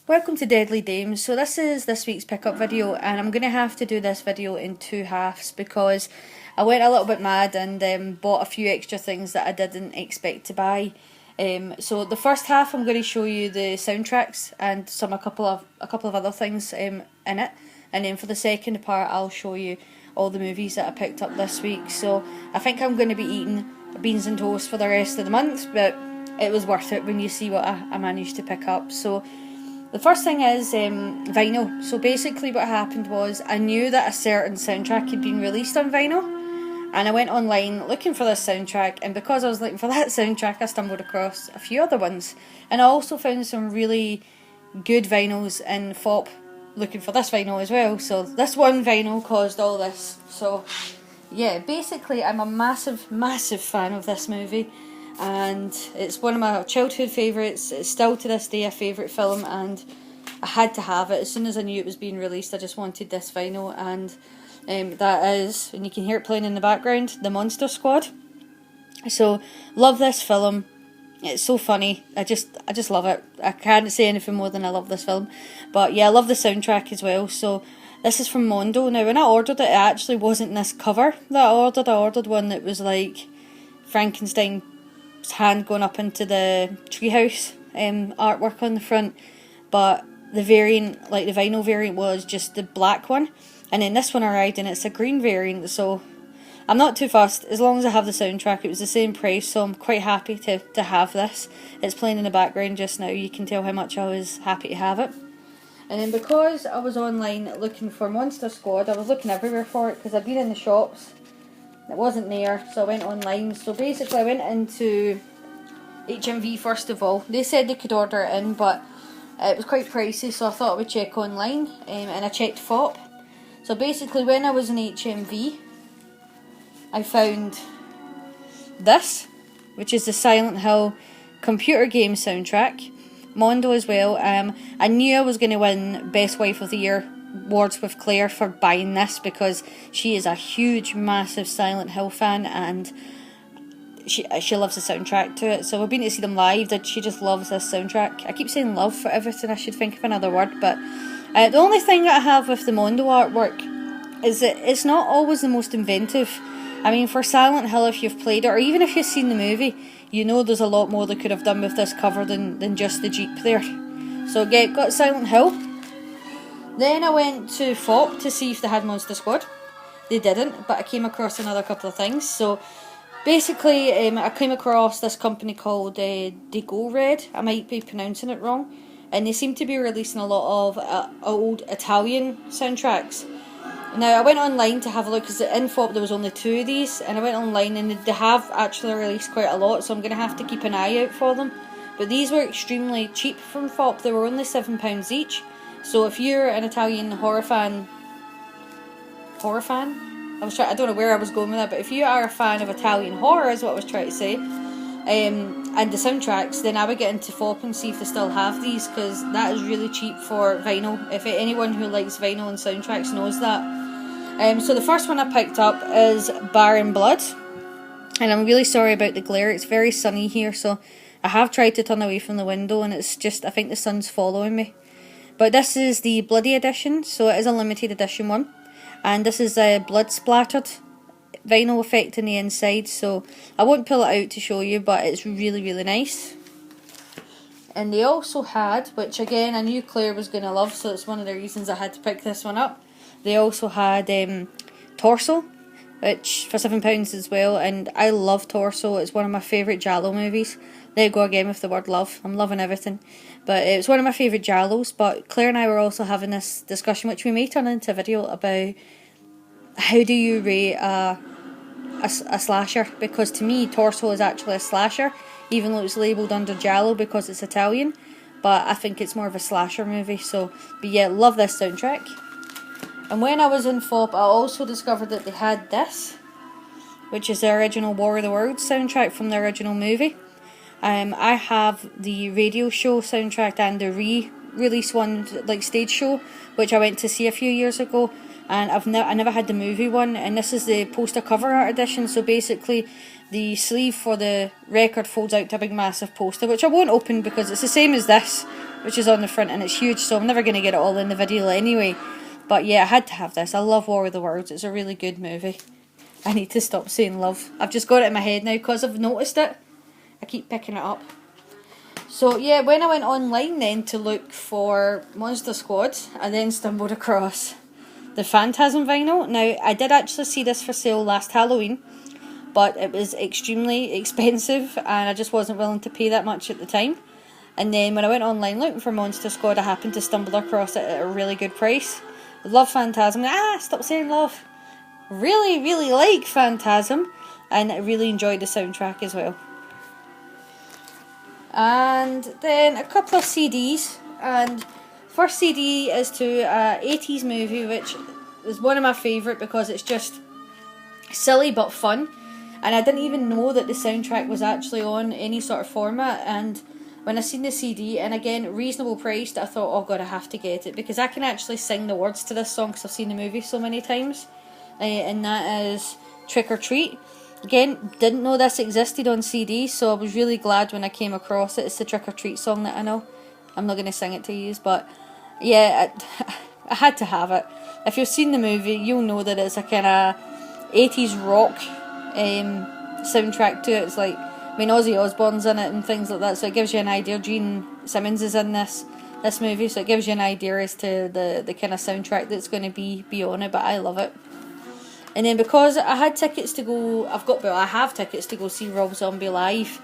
Welcome to Deadly Dames. So this is this week's pickup video, and I'm going to have to do this video in two halves because I went a little bit mad and bought a few extra things that I didn't expect to buy. So the first half I'm going to show you the soundtracks and a couple of other things in it, and then for the second part I'll show you all the movies that I picked up this week. So I think I'm going to be eating beans and toast for the rest of the month, but it was worth it when you see what I managed to pick up. So the first thing is vinyl. So basically what happened was I knew that a certain soundtrack had been released on vinyl, and I went online looking for this soundtrack, and because I was looking for that soundtrack I stumbled across a few other ones, and I also found some really good vinyls in FOP looking for this vinyl as well. So this one vinyl caused all this. So yeah, basically I'm a massive fan of this movie, and it's one of my childhood favourites. It's still to this day a favourite film, and I had to have it. As soon as I knew it was being released I just wanted this vinyl, and that is, and you can hear it playing in the background, The Monster Squad. So love this film. It's so funny. I just love it. I can't say anything more than I love this film. But yeah, I love the soundtrack as well. So this is from Mondo. Now when I ordered it, it actually wasn't this cover that I ordered. I ordered one that was like Frankenstein's hand going up into the treehouse artwork on the front, but the variant, like the vinyl variant, was just the black one, and then this one arrived and it's a green variant. So I'm not too fussed as long as I have the soundtrack. It was the same price, so I'm quite happy to have this. It's playing in the background just now. You can tell how much I was happy to have it. And then because I was online looking for Monster Squad, I was looking everywhere for it because I'd been in the shops. It wasn't there, so I went online. So basically I went into HMV first of all. They said they could order it in, but it was quite pricey, so I thought I would check online, and I checked FOP. So basically when I was in HMV, I found this, which is the Silent Hill computer game soundtrack. Mondo as well. I knew I was going to win Best Wife of the Year awards with Claire for buying this because she is a huge, massive Silent Hill fan, and she loves the soundtrack to it. So we've been to see them live. That she just loves this soundtrack. I keep saying love for everything. I should think of another word. But the only thing that I have with the Mondo artwork is that it's not always the most inventive. I mean, for Silent Hill, if you've played it, or even if you've seen the movie, you know there's a lot more they could have done with this cover than just the Jeep there. So yeah, got Silent Hill. Then I went to FOP to see if they had Monster Squad. They didn't, but I came across another couple of things. So basically, I came across this company called Dego Red. I might be pronouncing it wrong. And they seem to be releasing a lot of old Italian soundtracks. Now, I went online to have a look because in FOP there was only 2 of these. And I went online and they have actually released quite a lot. So I'm going to have to keep an eye out for them. But these were extremely cheap from FOP. They were only £7 each. So if you're an Italian horror fan, I don't know where I was going with that, but if you are a fan of Italian horror is what I was trying to say, and the soundtracks, then I would get into FOP and see if they still have these, because that is really cheap for vinyl. If anyone who likes vinyl and soundtracks knows that. So the first one I picked up is Barren Blood, and I'm really sorry about the glare. It's very sunny here, so I have tried to turn away from the window, and it's just, I think the sun's following me. But this is the Bloody edition, so it is a limited edition one. And this is a blood splattered vinyl effect in the inside, so I won't pull it out to show you, but it's really, really nice. And they also had, which again I knew Claire was going to love, so it's one of the reasons I had to pick this one up. They also had Torso, which for £7 as well, and I love Torso. It's one of my favourite Giallo movies. There you go again with the word love. I'm loving everything. But it's one of my favourite Giallos. But Claire and I were also having this discussion, which we may turn into a video, about how do you rate a slasher? Because to me, Torso is actually a slasher, even though it's labelled under Giallo because it's Italian. But I think it's more of a slasher movie. So, but yeah, love this soundtrack. And when I was in FOP, I also discovered that they had this, which is the original War of the Worlds soundtrack from the original movie. I have the radio show soundtrack and the re-release one, like stage show, which I went to see a few years ago. and I never had the movie one, and this is the poster cover art edition. So basically the sleeve for the record folds out to a big massive poster, which I won't open because it's the same as this, which is on the front, and it's huge, so I'm never going to get it all in the video anyway. But yeah, I had to have this. I love War of the Worlds. It's a really good movie. I need to stop saying love. I've just got it in my head now because I've noticed it. I keep picking it up. So yeah, when I went online then to look for Monster Squad, I then stumbled across the Phantasm vinyl. Now, I did actually see this for sale last Halloween, but it was extremely expensive and I just wasn't willing to pay that much at the time. And then when I went online looking for Monster Squad, I happened to stumble across it at a really good price. I love Phantasm. Stop saying love. Really, really like Phantasm, and I really enjoyed the soundtrack as well. And then a couple of CDs, and first CD is to a 80s movie which is one of my favourite because it's just silly but fun, and I didn't even know that the soundtrack was actually on any sort of format. And when I seen the CD, and again reasonable priced, I thought, oh god, I have to get it because I can actually sing the words to this song because I've seen the movie so many times, and that is Trick or Treat. Again, didn't know this existed on CD, so I was really glad when I came across it. It's the Trick or Treat song that I know. I'm not going to sing it to you, but yeah, I had to have it. If you've seen the movie, you'll know that it's a kind of 80s rock soundtrack to it. It's like, I mean, Ozzy Osbourne's in it and things like that, so it gives you an idea. Gene Simmons is in this movie, so it gives you an idea as to the kind of soundtrack that's going to be on it, but I love it. And then because I had tickets to go, I have tickets to go see Rob Zombie live.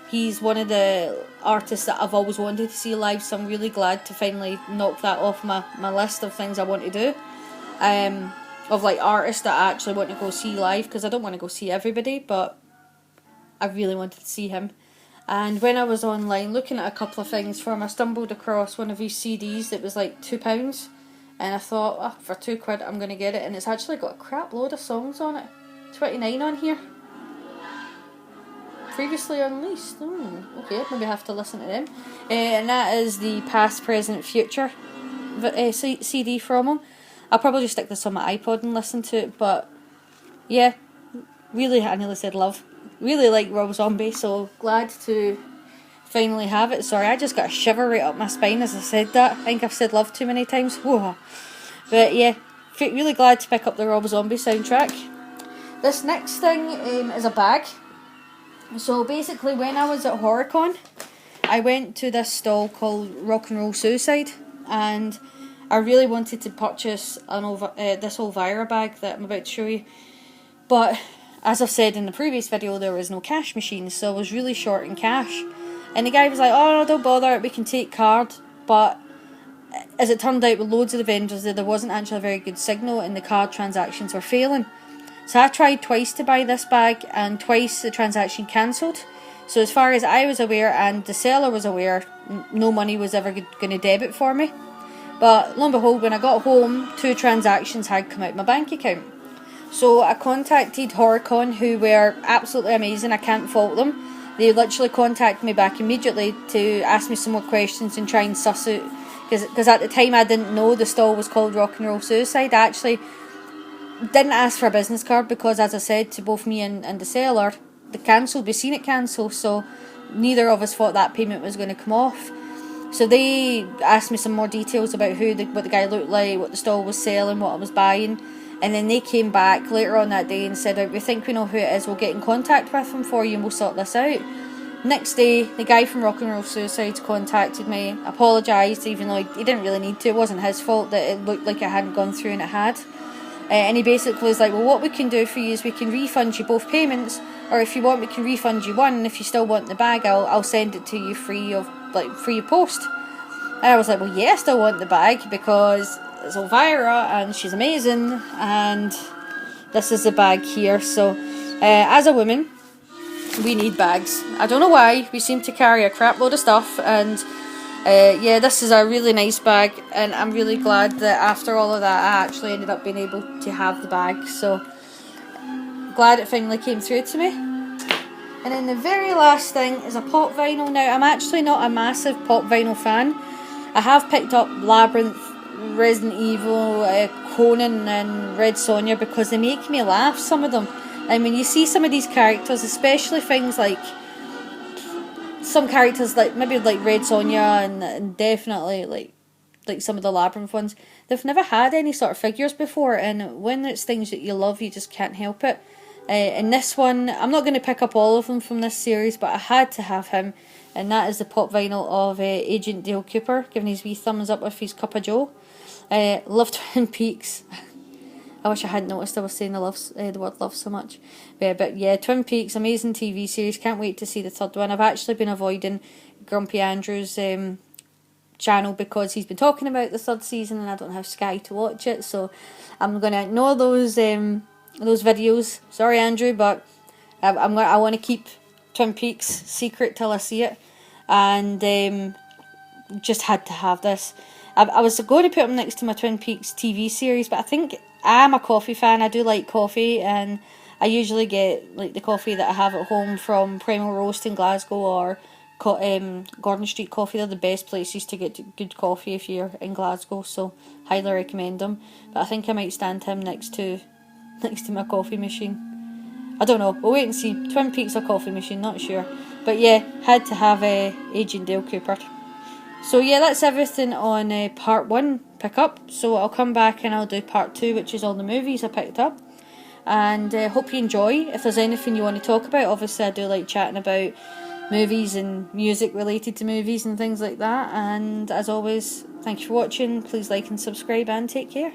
He's one of the artists that I've always wanted to see live, so I'm really glad to finally knock that off my list of things I want to do. Of like artists that I actually want to go see live, because I don't want to go see everybody, but I really wanted to see him. And when I was online looking at a couple of things for him, I stumbled across one of his CDs that was like £2. And I thought, oh, for £2 I'm going to get it. And it's actually got a crap load of songs on it. 29 on here. Previously unreleased. Okay, maybe I have to listen to them. And that is the Past, Present, Future CD from him. I'll probably just stick this on my iPod and listen to it. But yeah, really, I nearly said love. Really like Rob Zombie, so glad to finally have it. Sorry, I just got a shiver right up my spine as I said that. I think I've said love too many times. Whoa. But yeah, really glad to pick up the Rob Zombie soundtrack. This next thing is a bag. So basically, when I was at HorrorCon, I went to this stall called Rock and Roll Suicide, and I really wanted to purchase this Vera bag that I'm about to show you. But as I've said in the previous video, there was no cash machines, so I was really short in cash. And the guy was like, oh, no, don't bother, we can take card. But as it turned out with loads of the vendors, there wasn't actually a very good signal and the card transactions were failing. So I tried twice to buy this bag, and twice the transaction cancelled. So as far as I was aware and the seller was aware, no money was ever going to debit for me. But lo and behold, when I got home, 2 transactions had come out my bank account. So I contacted HorrorCon, who were absolutely amazing. I can't fault them. They literally contacted me back immediately to ask me some more questions and try and suss out, because at the time I didn't know the stall was called Rock and Roll Suicide. I actually didn't ask for a business card because, as I said to both me and the seller, we seen it cancel, so neither of us thought that payment was going to come off. So they asked me some more details about what the guy looked like, what the stall was selling, what I was buying. And then they came back later on that day and said, we think we know who it is, we'll get in contact with him for you and we'll sort this out. Next day, the guy from Rock and Roll Suicide contacted me, apologised, even though he didn't really need to. It wasn't his fault that it looked like it hadn't gone through, and it had. And he basically was like, well, what we can do for you is we can refund you both payments, or if you want, we can refund you one, and if you still want the bag, I'll send it to you free of post. And I was like, well, yeah, I still want the bag because it's Elvira and she's amazing, and this is the bag here. So as a woman, we need bags. I don't know why, we seem to carry a crap load of stuff, and yeah, this is a really nice bag, and I'm really glad that after all of that I actually ended up being able to have the bag. So glad it finally came through to me. And then the very last thing is a pop vinyl. Now, I'm actually not a massive pop vinyl fan. I have picked up Labyrinth Resident Evil, Conan and Red Sonja, because they make me laugh, some of them. I mean, you see some of these characters, especially things like some characters like maybe like Red Sonja and definitely like some of the Labyrinth ones, they've never had any sort of figures before, and when it's things that you love, you just can't help it. In this one, I'm not going to pick up all of them from this series, but I had to have him, and that is the pop vinyl of Agent Dale Cooper, giving his wee thumbs up with his cup of joe. Love Twin Peaks. I wish I hadn't noticed I was saying the word love so much. But yeah, Twin Peaks, amazing TV series. Can't wait to see the third one. I've actually been avoiding Grumpy Andrew's channel because he's been talking about the third season and I don't have Sky to watch it, so I'm going to ignore those videos. Sorry, Andrew, but I want to keep Twin Peaks secret till I see it, and just had to have this. I was going to put him next to my Twin Peaks TV series, but I think I'm a coffee fan. I do like coffee, and I usually get like the coffee that I have at home from Primal Roast in Glasgow or Gordon Street Coffee. They're the best places to get good coffee if you're in Glasgow, so highly recommend them. But I think I might stand him next to my coffee machine. I don't know, we'll wait and see. Twin Peaks or coffee machine, not sure. But yeah, had to have Agent Dale Cooper. So yeah, that's everything on part 1 pickup. So I'll come back and I'll do part 2, which is all the movies I picked up. And hope you enjoy. If there's anything you want to talk about, obviously I do like chatting about movies and music related to movies and things like that. And as always, thank you for watching. Please like and subscribe and take care.